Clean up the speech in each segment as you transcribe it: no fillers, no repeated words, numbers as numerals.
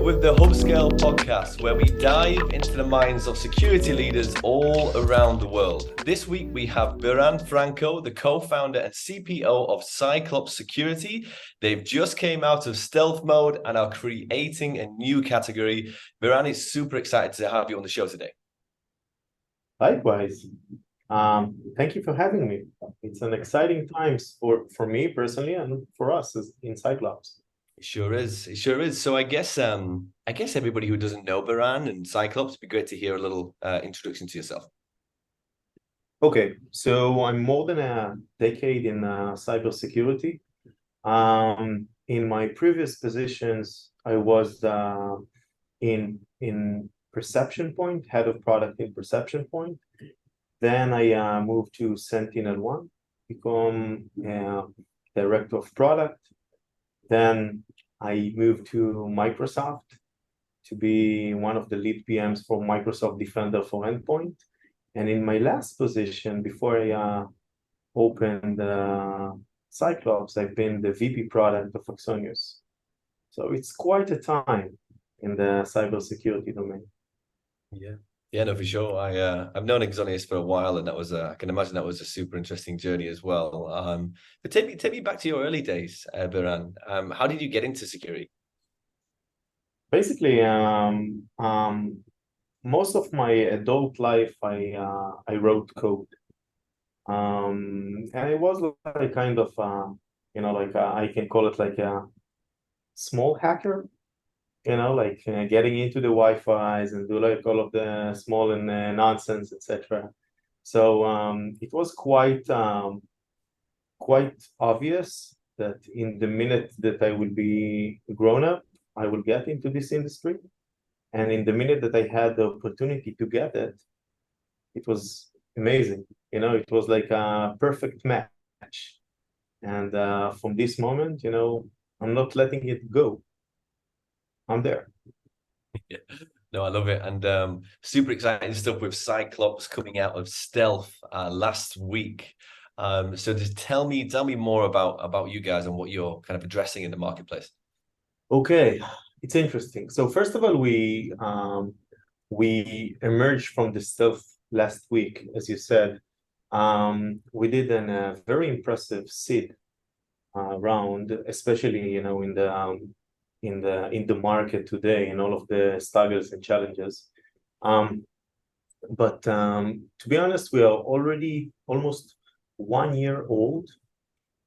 with the Hubscale podcast, where we dive into the minds of security leaders all around the world. This week, we have Biran Franco, the co-founder and CPO of Cyclops Security. They've just came out of stealth mode and are creating a new category. Biran is super excited to have you on the show today. Likewise. Thank you for having me. It's an exciting times for me personally and for us in Cyclops. It sure is. It sure is. So I guess everybody who doesn't know Biran and Cyclops, it'd be great to hear a little introduction to yourself. Okay, so I'm more than a decade in cybersecurity. In my previous positions, I was in Perception Point, head of product in Perception Point. Then I moved to Sentinel-1, become director of product. Then I moved to Microsoft to be one of the lead PMs for Microsoft Defender for Endpoint. And in my last position, before I opened Cyclops, I've been the VP product of Axonius. So it's quite a time in the cybersecurity domain. Yeah, no, for sure. I've known Axonius for a while, and that was I can imagine that was a super interesting journey as well. But take me back to your early days, Biran. How did you get into security? Basically, most of my adult life, I wrote code, and it was like kind of I can call it like a small hacker. Getting into the Wi-Fi's and do like all of the small and nonsense, etc. So it was quite obvious that in the minute that I will be grown up, I will get into this industry. And in the minute that I had the opportunity to get it, it was amazing. It was like a perfect match. And from this moment, I'm not letting it go. I'm there. Yeah. No, I love it. And super exciting stuff with Cyclops coming out of stealth last week. So just tell me more about you guys and what you're kind of addressing in the marketplace. Okay, it's interesting. So first of all, we emerged from the stealth last week, as you said. We did a very impressive seed round, especially in the market today and all of the struggles and challenges. But to be honest, we are already almost 1 year old.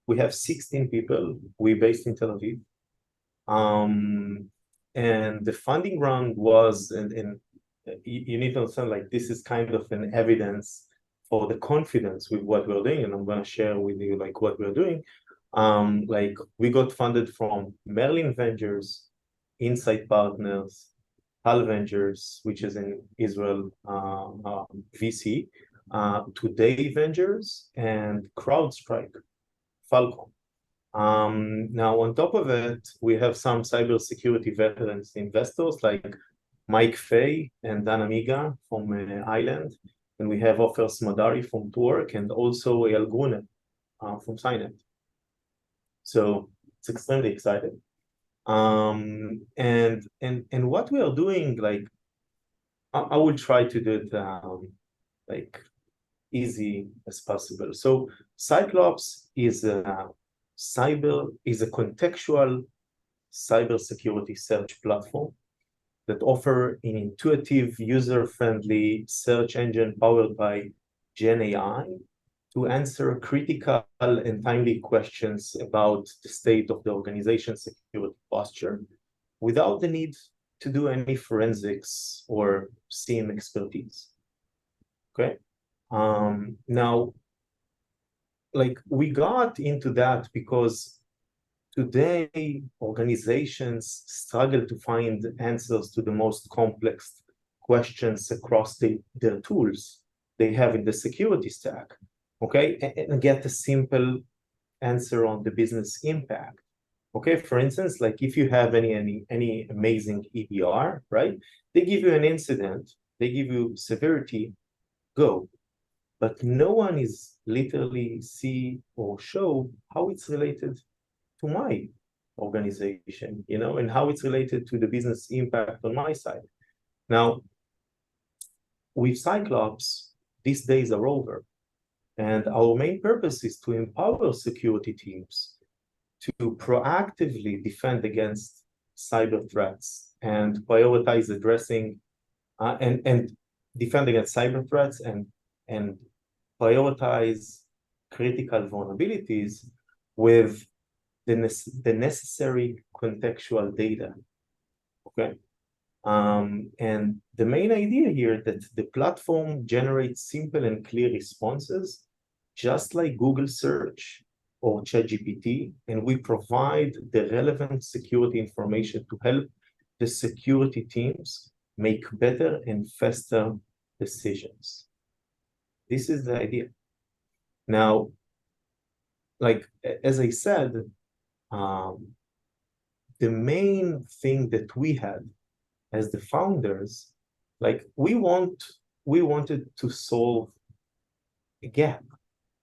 We have 16 people. We're based in Tel Aviv. And the funding round was, and you need to understand, like, this is kind of an evidence for the confidence with what we're doing, and I'm going to share with you like what we're doing. Like, we got funded from Merlin Ventures, Insight Partners, Hal Ventures, which is in Israel, VC, Today Ventures, and CrowdStrike, Falcon. Now, on top of it, we have some cybersecurity veterans investors like Mike Fay and Dan Amiga from Island, and we have Ofer Smadari from Twork, and also Eyal Gruner from Signet. So it's extremely exciting. And what we are doing, like, I will try to do it like easy as possible. So Cyclops is a contextual cybersecurity search platform that offer an intuitive, user-friendly search engine powered by Gen AI to answer critical and timely questions about the state of the organization's security posture without the need to do any forensics or SIEM expertise. Okay. Now, like, we got into that because today organizations struggle to find answers to the most complex questions across their tools they have in the security stack. Okay, and get a simple answer on the business impact. Okay, for instance, like if you have any amazing EDR, right? They give you an incident, they give you severity, go. But no one is literally see or show how it's related to my organization, you know, and how it's related to the business impact on my side. Now, with Cyclops, these days are over. And our main purpose is to empower security teams to proactively defend against cyber threats and prioritize addressing and defend against cyber threats and prioritize critical vulnerabilities with the necessary contextual data. Okay. And the main idea here that the platform generates simple and clear responses, just like Google search or ChatGPT, and we provide the relevant security information to help the security teams make better and faster decisions. This is the idea. Now, like as I said, the main thing that we had as the founders, like we wanted to solve a gap,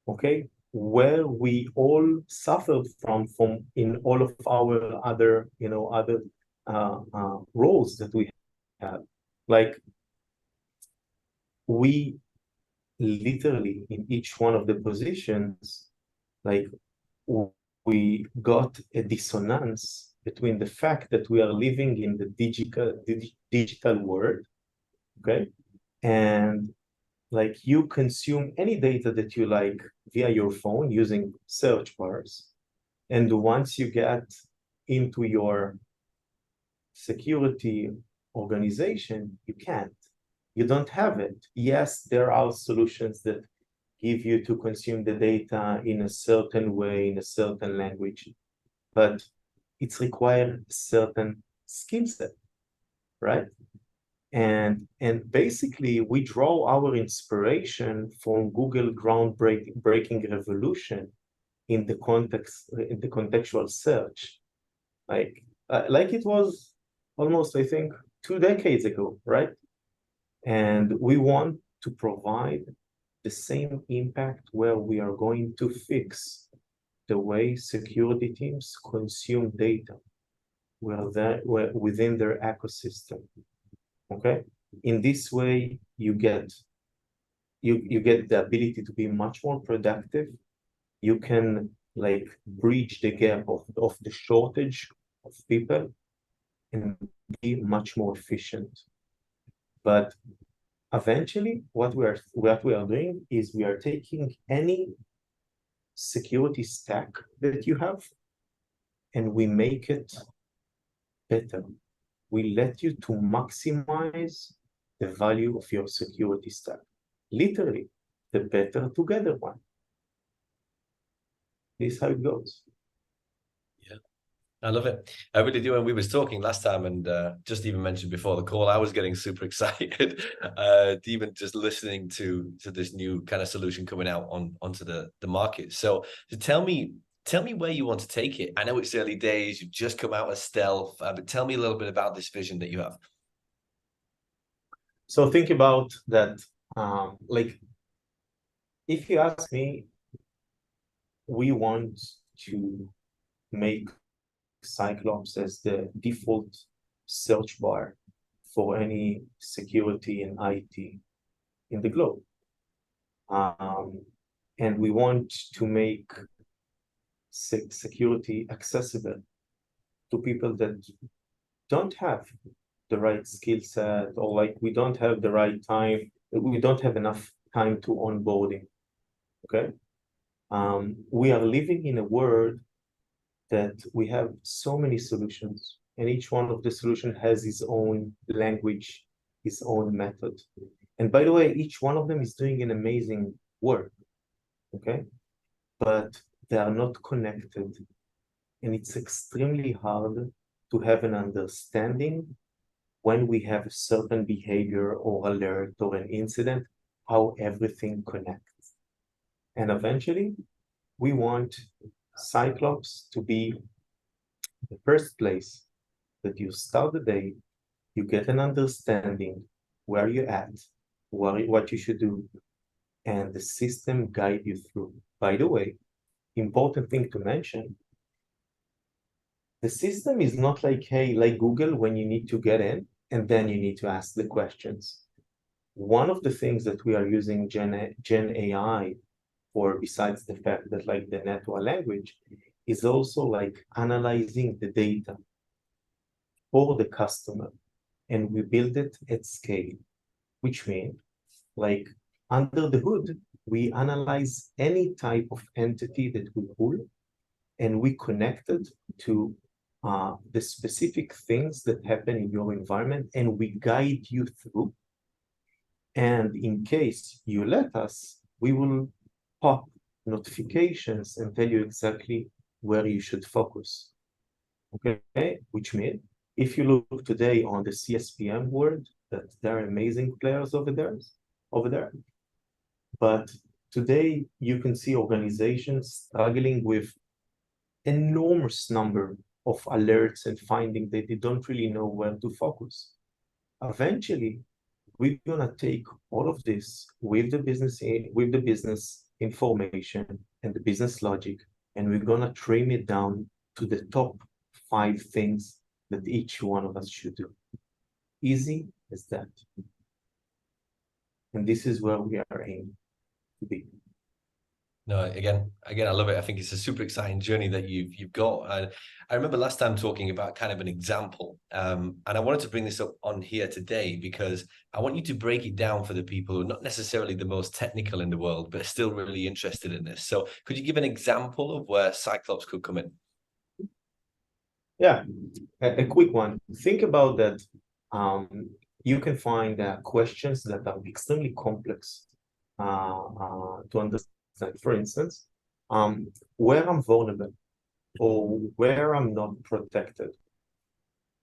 okay, where we all suffered from in all of our other, you know, other roles that we have. Like we literally in each one of the positions, like we got a dissonance between the fact that we are living in the digital world, okay, and like you consume any data that you like via your phone using search bars, and once you get into your security organization, you don't have it. Yes, there are solutions that give you to consume the data in a certain way, in a certain language, but it's required a certain skill set, right? And basically, we draw our inspiration from Google groundbreaking revolution in the contextual search, like it was almost, I think, 2 decades ago, right? And we want to provide the same impact where we are going to fix the way security teams consume data within their ecosystem. Okay, in this way you get the ability to be much more productive. You can like bridge the gap of the shortage of people and be much more efficient. But eventually what we are doing is we are taking any security stack that you have and we make it better. We let you to maximize the value of your security stack. Literally, the better together one. This is how it goes. Yeah, I love it. I really do. And we was talking last time, and just even mentioned before the call, I was getting super excited, even just listening to this new kind of solution coming out onto the market. So tell me where you want to take it. I know it's early days. You've just come out as stealth, but tell me a little bit about this vision that you have. So think about that. Like, if you ask me, we want to make Cyclops as the default search bar for any security and IT in the globe. And we want to make security accessible to people that don't have the right skill set, or like we don't have the right time, we don't have enough time to onboarding. Okay. We are living in a world that we have so many solutions, and each one of the solutions has its own language, its own method. And by the way, each one of them is doing an amazing work. Okay. But they are not connected. And it's extremely hard to have an understanding when we have a certain behavior or alert or an incident, how everything connects. And eventually, we want Cyclops to be the first place that you start the day, you get an understanding where you're at, what you should do, and the system guide you through. By the way, important thing to mention, The system is not like, hey, like Google, when you need to get in and then you need to ask the questions. One of the things that we are using Gen AI for, besides the fact that like the natural language, is also like analyzing the data for the customer. And we build it at scale, which means like under the hood, we analyze any type of entity that we pull and we connect it to the specific things that happen in your environment and we guide you through. And in case you let us, we will pop notifications and tell you exactly where you should focus. Okay, which means if you look today on the CSPM world, that there are amazing players over there. But today you can see organizations struggling with enormous number of alerts and finding that they don't really know where to focus. Eventually, we're gonna take all of this with the business information and the business logic, and we're gonna trim it down to the top 5 things that each one of us should do. Easy as that. And this is where we are aiming to be. No, again, I love it. I think it's a super exciting journey that you've got. And I remember last time talking about kind of an example, and I wanted to bring this up on here today because I want you to break it down for the people who are not necessarily the most technical in the world, but are still really interested in this. So, could you give an example of where Cyclops could come in? Yeah, a quick one. Think about that. You can find questions that are extremely complex to understand. For instance, where I'm vulnerable or where I'm not protected.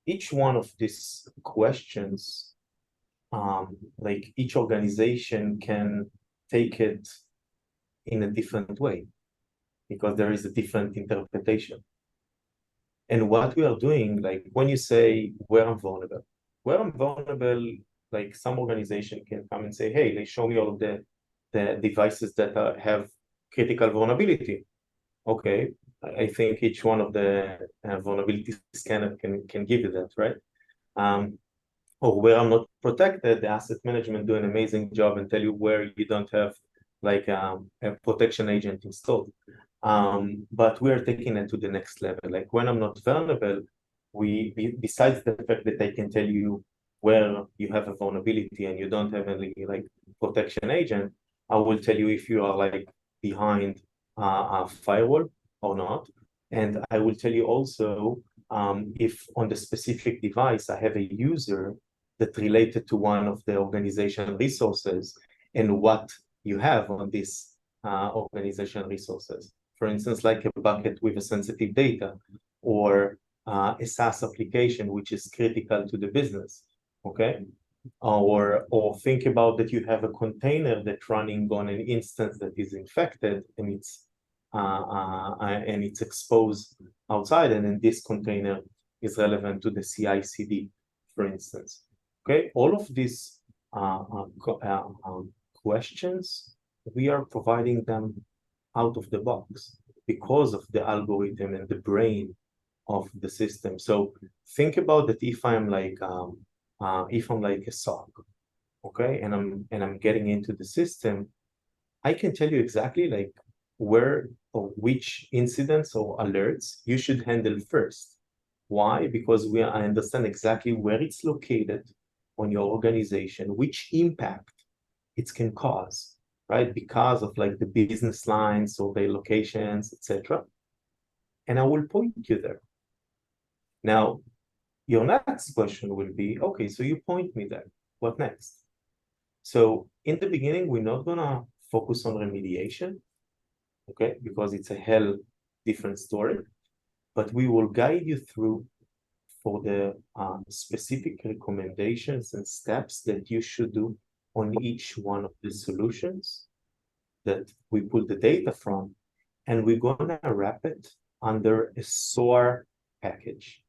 Each one of these questions, like each organization can take it in a different way because there is a different interpretation. And what we are doing, like when you say where I'm vulnerable, like some organization can come and say, hey, they show me all of the devices that have critical vulnerability. Okay, I think each one of the vulnerability scanner can give you that, right? Or where I'm not protected, the asset management do an amazing job and tell you where you don't have like a protection agent installed. But we are taking it to the next level. Like when I'm not vulnerable, besides the fact that I can tell you where you have a vulnerability and you don't have any like protection agent, I will tell you if you are like behind a firewall or not. And I will tell you also if on the specific device I have a user that related to one of the organization resources and what you have on this organization resources. For instance, like a bucket with a sensitive data or a SaaS application, which is critical to the business, okay? Or think about that you have a container that's running on an instance that is infected and it's exposed outside, and then this container is relevant to the CI/CD, for instance. Okay, all of these questions, we are providing them out of the box because of the algorithm and the brain of the system. So think about that if I'm like a SOC, okay, and I'm getting into the system, I can tell you exactly like where or which incidents or alerts you should handle first. Why? Because I understand exactly where it's located on your organization, which impact it can cause, right? Because of like the business lines or the locations, etc. And I will point you there. Now, your next question will be, okay, so you point me there. What next? So in the beginning, we're not gonna focus on remediation, okay, because it's a hell different story. But we will guide you through for the specific recommendations and steps that you should do on each one of the solutions that we pull the data from, and we're gonna wrap it under a SOAR package.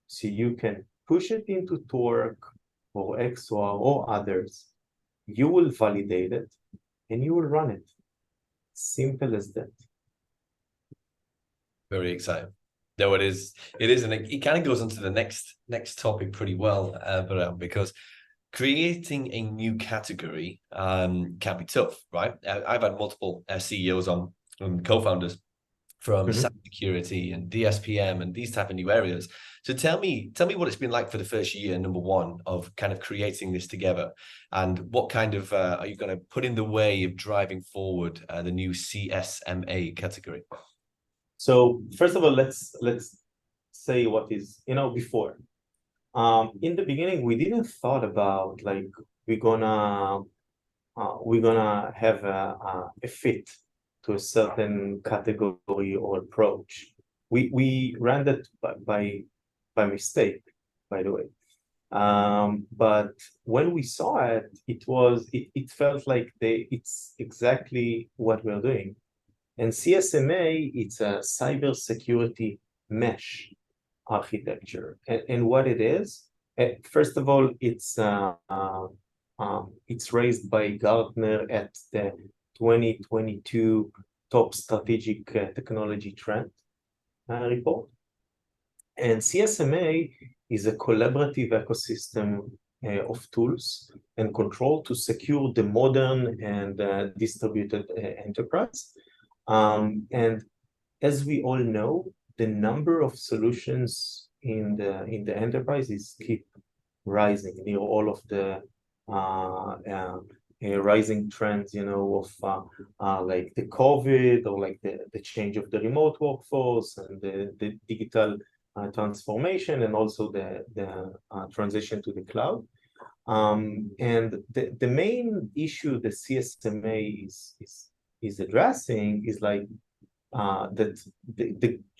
So you can push it into Torque or XOR or others, you will validate it, and you will run it. Simple as that. Very exciting. No, it is. It is, and it kind of goes into the next topic pretty well, but because creating a new category can be tough, right? I've had multiple CEOs on co-founders from cybersecurity and DSPM and these type of new areas. So tell me what it's been like for the first year, number one, of kind of creating this together, and what kind of are you going to put in the way of driving forward the new CSMA category? So first of all, let's say what is, before. In the beginning, we didn't thought about like we're gonna have a fit to a certain category or approach. We ran that by mistake, by the way. But when we saw it, it felt like it's exactly what we're doing. And CSMA, it's a cybersecurity mesh architecture. And what it is, first of all, it's raised by Gartner at the 2022 top strategic technology trend report. And CSMA is a collaborative ecosystem of tools and control to secure the modern and distributed enterprise. And as we all know, the number of solutions in the enterprises keep rising. All of the rising trends, of like the COVID, or like the change of the remote workforce and the digital transformation, and also the transition to the cloud. And the main issue the CSMA is addressing is like that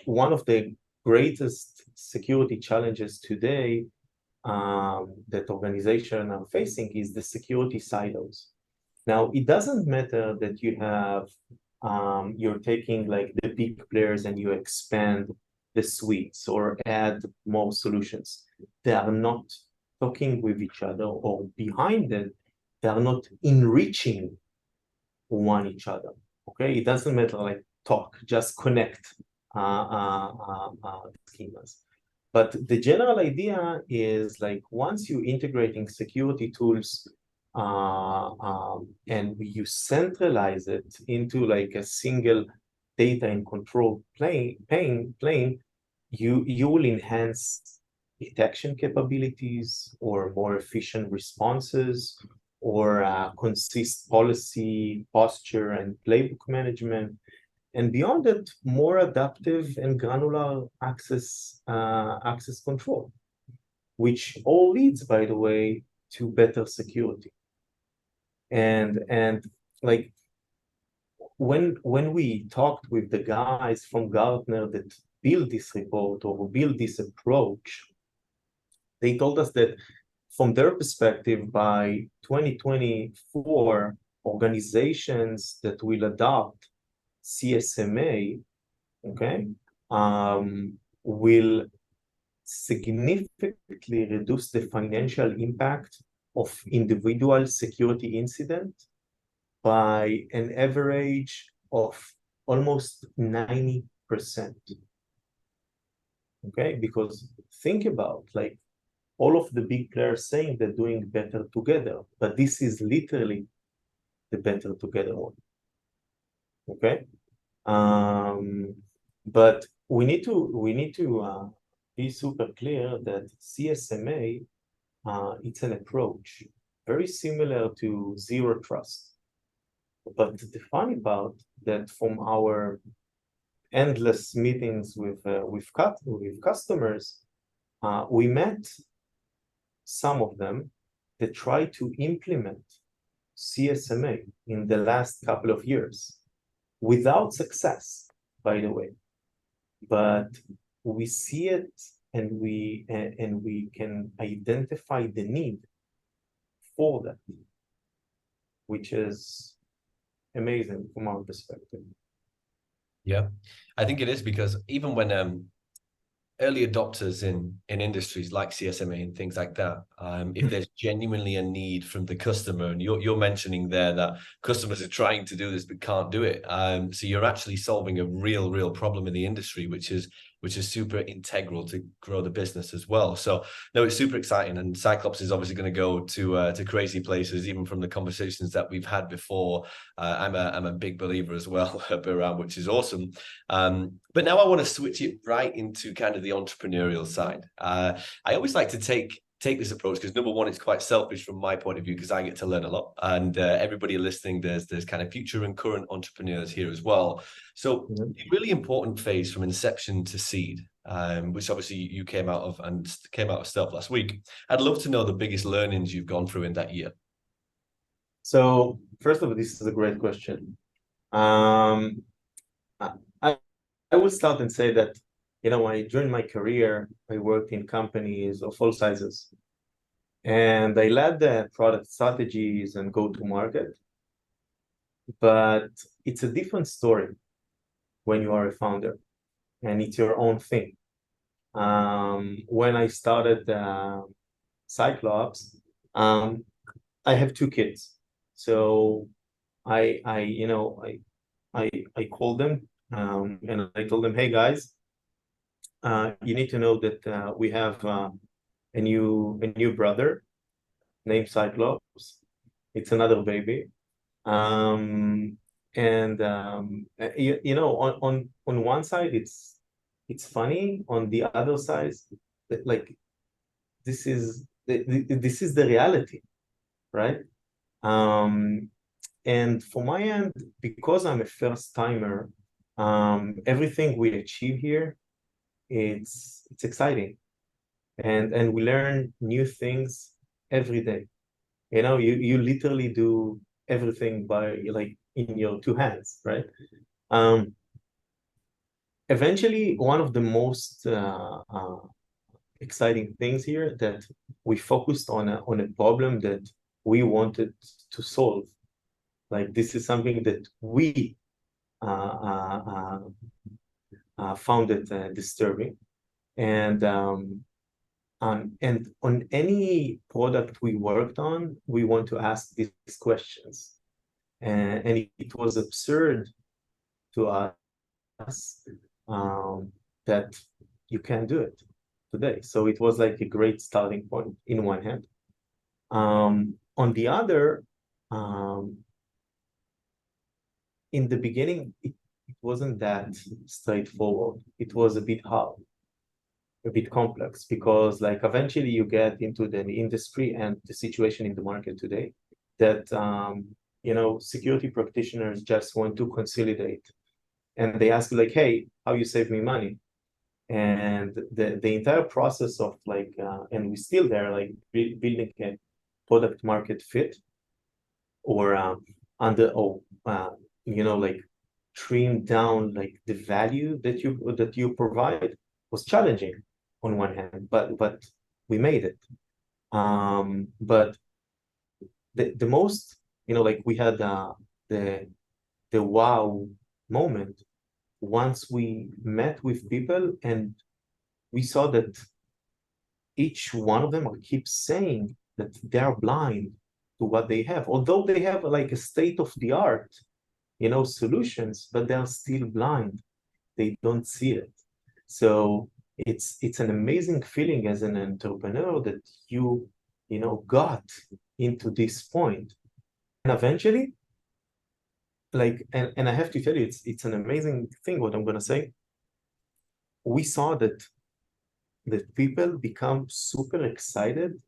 one of the greatest security challenges today that organizations are facing is the security silos. Now, it doesn't matter that you're taking like the big players and you expand the suites or add more solutions. They are not talking with each other, or behind it, they are not enriching one each other. Okay, it doesn't matter like talk, just connect schemas. But the general idea is like once you integrating security tools and you centralize it into like a single data and control plane, you will enhance detection capabilities or more efficient responses, or consist policy, posture, and playbook management. And beyond it, more adaptive and granular access control, which all leads, by the way, to better security. And like when we talked with the guys from Gartner that built this report or built this approach, they told us that from their perspective, by 2024, organizations that will adopt CSMA, okay, will significantly reduce the financial impact of individual security incident by an average of almost 90%. Okay, because think about like all of the big players saying they're doing better together, but this is literally the better together one. Okay, but we need to be super clear that CSMA it's an approach very similar to zero trust. But the funny part that from our endless meetings with customers, we met some of them that try to implement CSMA in the last couple of years without success, by the way. But we see it, and we can identify the need for that, which is amazing from our perspective. Yeah, I think it is, because even when early adopters in industries like CSMA and things like that, if there's genuinely a need from the customer, and you're mentioning there that customers are trying to do this but can't do it, so you're actually solving a real problem in the industry, which is which is super integral to grow the business as well. So no, it's super exciting, and Cyclops is obviously going to go to crazy places, even from the conversations that we've had before. I'm a big believer as well, Biran, which is awesome. But now I want to switch it right into kind of the entrepreneurial side. I always like to take this approach because, number one, it's quite selfish from my point of view because I get to learn a lot, and everybody listening, there's kind of future and current entrepreneurs here as well. So a really important phase from inception to seed, which obviously you came out of stealth last week. I'd love to know the biggest learnings you've gone through in that year. So first of all, this is a great question. I will start and say that, during my career, I worked in companies of all sizes. And I led the product strategies and go-to-market. But it's a different story when you are a founder, and it's your own thing. When I started Cyclops, I have 2 kids. So I called them and I told them, hey guys, you need to know that we have a new brother named Cyclops. It's another baby. On one side it's funny, on the other side, like this is the reality, right? And for my end, because I'm a first timer, everything we achieve here, it's exciting, and we learn new things every day. You literally do everything by, like, in your 2 hands, right? Eventually, one of the most exciting things here that we focused on a problem that we wanted to solve. Like, this is something that we found it disturbing, and on any product we worked on, we want to ask these questions, and it was absurd to us that you can do it today. So it was like a great starting point in one hand. On the other, in the beginning, it wasn't that straightforward. It was a bit hard, a bit complex, because, like, eventually you get into the industry and the situation in the market today that security practitioners just want to consolidate, and they ask, like, hey, how you save me money? And the entire process of, like, and we're still there, like, building a product market fit, or like, trim down, like, the value that you provide was challenging on one hand, but we made it. But the most, like, we had the wow moment once we met with people and we saw that each one of them keeps saying that they're blind to what they have, although they have, like, a state-of-the-art solutions, but they're still blind. They don't see it. So it's an amazing feeling as an entrepreneur that you got into this point. And eventually, like, and I have to tell you, it's an amazing thing what I'm gonna say. We saw that people become super excited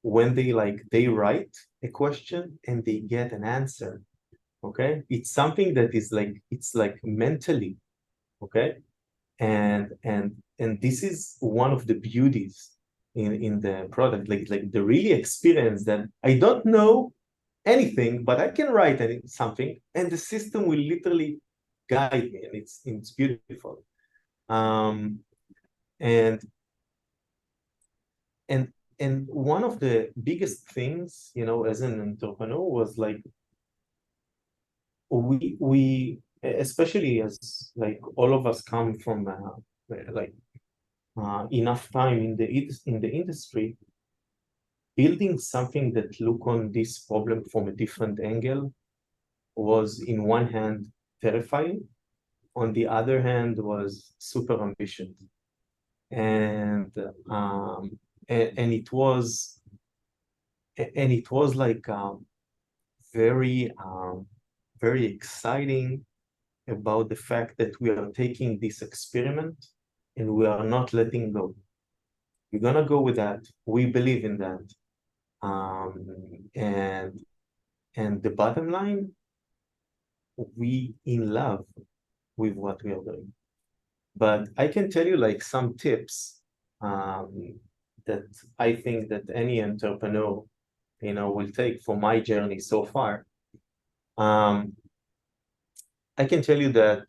when they write a question and they get an answer. Okay, it's something that is like, it's like mentally, okay, and this is one of the beauties in the product, like the really experience that I don't know anything, but I can write something, and the system will literally guide me, and it's beautiful. And one of the biggest things, as an entrepreneur, was like, we especially as, like, all of us come from enough time in the industry, building something that look on this problem from a different angle was, in one hand, terrifying, on the other hand, was super ambitious. And and it was like very very exciting about the fact that we are taking this experiment and we are not letting go. We're gonna go with that. We believe in that. And the bottom line, we in love with what we are doing. But I can tell you like some tips that I think that any entrepreneur, will take for my journey so far. I can tell you that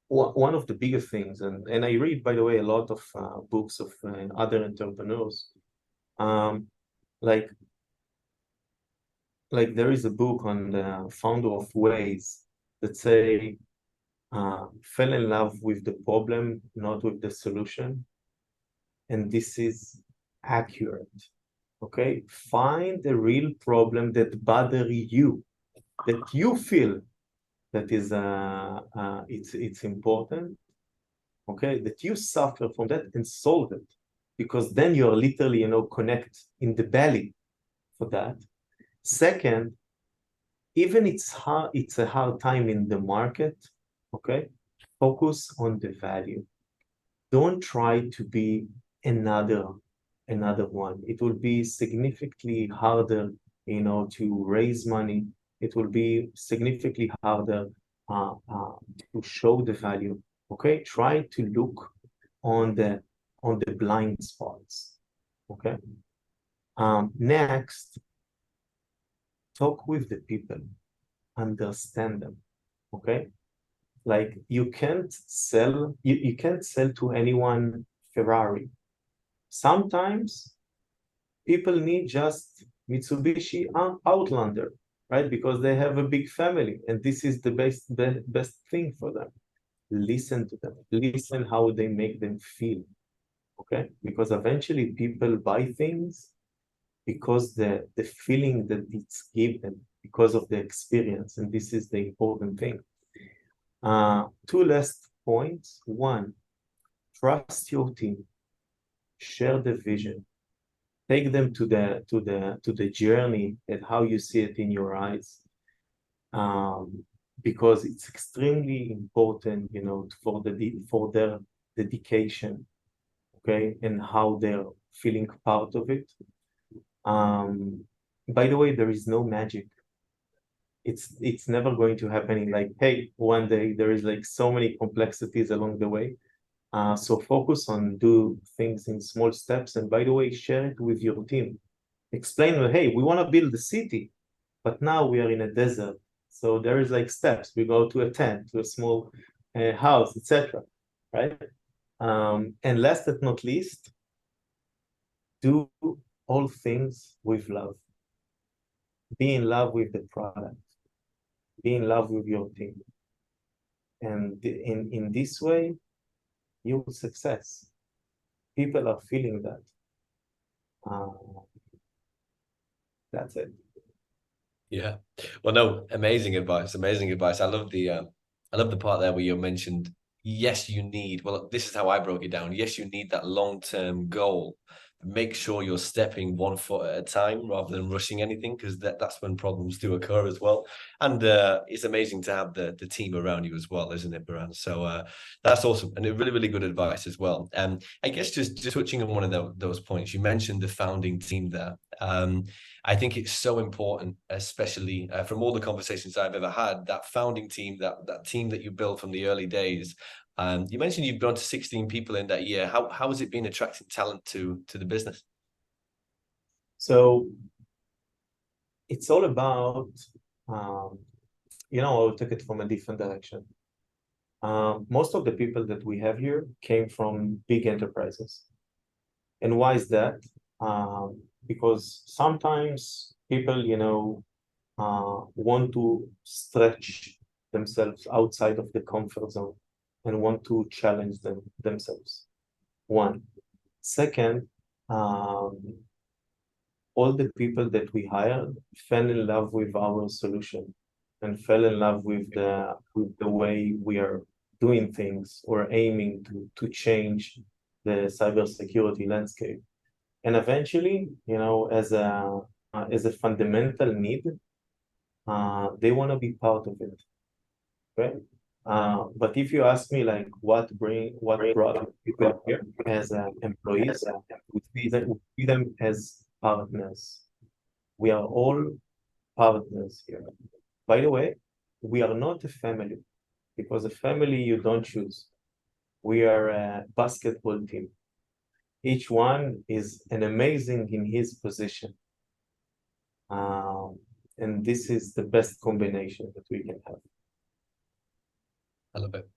one of the biggest things, and I read, by the way, a lot of books of other entrepreneurs. Um, like there is a book on the founder of Waze that say, fell in love with the problem, not with the solution. And this is accurate. Okay, find the real problem that bother you, that you feel that is it's important. Okay, that you suffer from that and solve it, because then you're literally connect in the belly for that. Second, even it's a hard time in the market. Okay, focus on the value. Don't try to be another one. It will be significantly harder, to raise money. It will be significantly harder to show the value. Okay, try to look on the blind spots. Okay. Next, talk with the people, understand them. Okay, like you can't sell to anyone Ferrari. Sometimes people need just Mitsubishi Outlander, right? Because they have a big family, and this is the best thing for them. Listen to them. Listen how they make them feel. Okay? Because eventually people buy things because the feeling that it's given, because of the experience, and this is the important thing. Two last points. One, trust your team. Share the vision. Take them to the journey and how you see it in your eyes. Because it's extremely important, for their dedication, okay, and how they're feeling part of it. By the way, there is no magic. It's never going to happen in like, hey, one day. There is like so many complexities along the way. So focus on do things in small steps. And by the way, share it with your team. Explain, hey, we want to build a city, but now we are in a desert. So there is like steps. We go to a tent, to a small house, etc. Right? And last but not least, do all things with love. Be in love with the product. Be in love with your team. And in this way, you will success. People are feeling that. That's it. Yeah. Well, no, amazing advice. Amazing advice. I love the part there where you mentioned, yes, you need, well, this is how I broke it down. Yes, you need that long-term goal. Make sure you're stepping 1 foot at a time rather than rushing anything, because that's when problems do occur as well. And it's amazing to have the team around you as well, isn't it, Biran? So that's awesome, and really, really good advice as well. I guess just touching on one of those points, you mentioned the founding team there. I think it's so important, especially from all the conversations I've ever had, that founding team, that team that you built from the early days. You mentioned you've grown to 16 people in that year. How has it been attracting talent to the business? So it's all about, I'll take it from a different direction. Most of the people that we have here came from big enterprises. And why is that? Because sometimes people, want to stretch themselves outside of the comfort zone and want to challenge themselves. One. Second, all the people that we hired fell in love with our solution and fell in love with the way we are doing things or aiming to change the cybersecurity landscape. And eventually, as a fundamental need, they want to be part of it, right? But if you ask me, like, what brought people here as employees, we see them as partners. We are all partners here. By the way, we are not a family, because a family you don't choose. We are a basketball team. Each one is an amazing in his position. Um, and this is the best combination that we can have. I love it.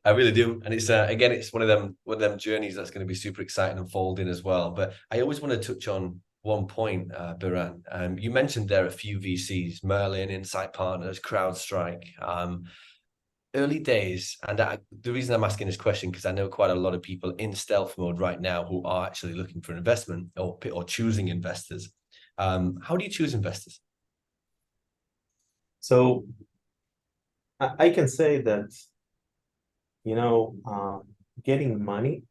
I really do, and it's again, it's one of them journeys that's going to be super exciting unfolding as well. But I always want to touch on one point, Biran. You mentioned there a few VCs: Merlin, Insight Partners, CrowdStrike. Early days, and the reason I'm asking this question because I know quite a lot of people in stealth mode right now who are actually looking for investment or choosing investors. How do you choose investors? So I can say that, getting money,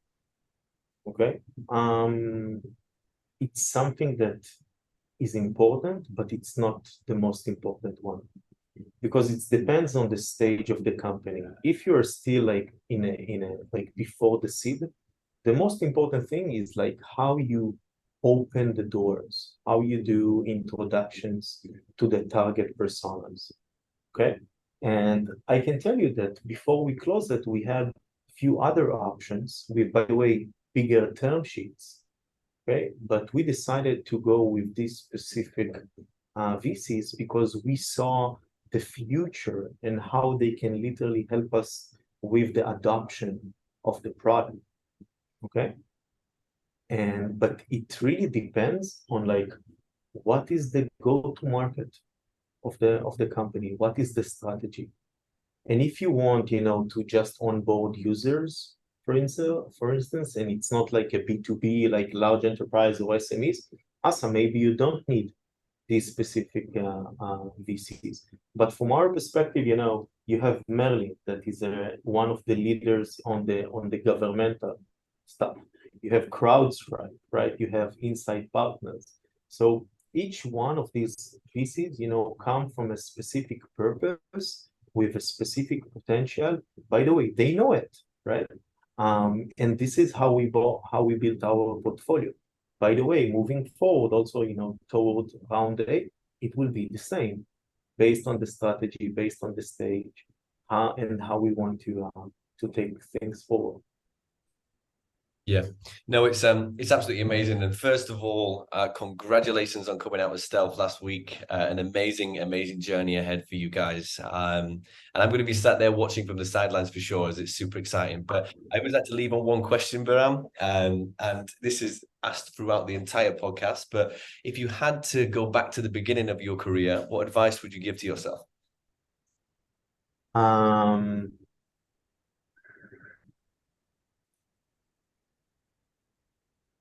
okay, it's something that is important, but it's not the most important one, because it depends on the stage of the company. If you're still like in a like before the seed, the most important thing is like how you open the doors, how you do introductions to the target personas. Okay. And I can tell you that before we closed it, we had a few other options with, by the way, bigger term sheets. Okay. But we decided to go with these specific VCs because we saw the future and how they can literally help us with the adoption of the product. Okay. But it really depends on like what is the go-to market of the company, what is the strategy. And if you want, to just onboard users, for instance, and it's not like a B2B, like large enterprise or SMEs, maybe you don't need these specific VCs. But from our perspective, you have Merlin, that is one of the leaders on the governmental stuff. You have CrowdStrike, right? You have Insight Partners. So each one of these VCs, come from a specific purpose with a specific potential. By the way, they know it, right? And this is how we built our portfolio. By the way, moving forward, also, toward round A, it will be the same, based on the strategy, based on the stage, and how we want to take things forward. Yeah, no, it's absolutely amazing. And first of all, congratulations on coming out with Stealth last week. An amazing journey ahead for you guys. And I'm going to be sat there watching from the sidelines for sure, as it's super exciting. But I always like to leave on one question, Biran, and this is asked throughout the entire podcast. But if you had to go back to the beginning of your career, what advice would you give to yourself?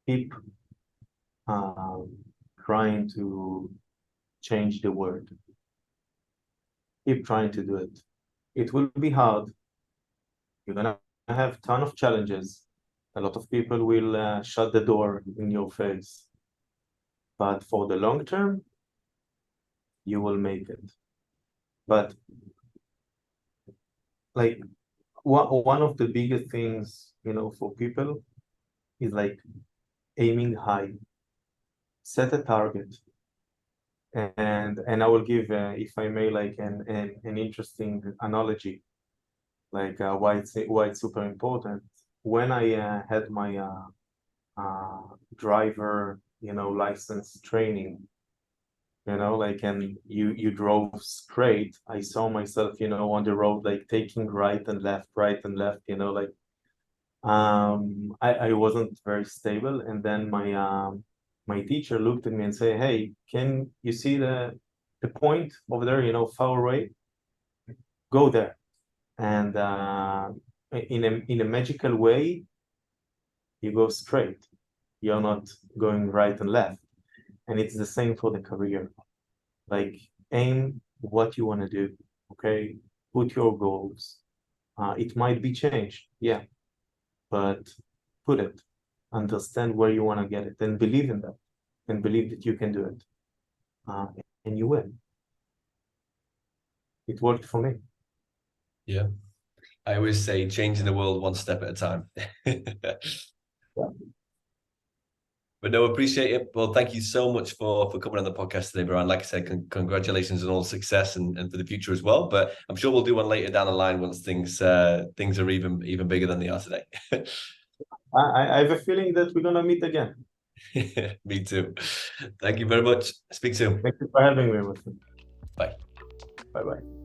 Keep trying to change the world. Keep trying to do it. It will be hard. You're gonna have a ton of challenges. A lot of people will shut the door in your face. But for the long term, you will make it. But like one of the biggest things, for people is like aiming high. Set a target. And I will give, if I may, like an interesting analogy, like why it's super important. When I had my driver, license training, and you drove straight, I saw myself, on the road, like taking right and left, like I wasn't very stable. And then my teacher looked at me and said, "Hey, can you see the point over there, far away? Go there." And in a magical way, you go straight. You're not going right and left. And it's the same for the career. Like, aim what you want to do, okay? Put your goals, It might be changed, yeah, but put it, understand where you want to get it, and believe in that, and believe that you can do it, and you will. It worked for me. Yeah. I always say changing the world one step at a time. Yeah. But no, appreciate it. Well, thank you so much for coming on the podcast today, Biran. Like I said, congratulations on all success and for the future as well. But I'm sure we'll do one later down the line once things are even bigger than they are today. I have a feeling that we're gonna meet again. Me too. Thank you very much. Speak soon. Thank you for having me with you. Bye. Bye bye.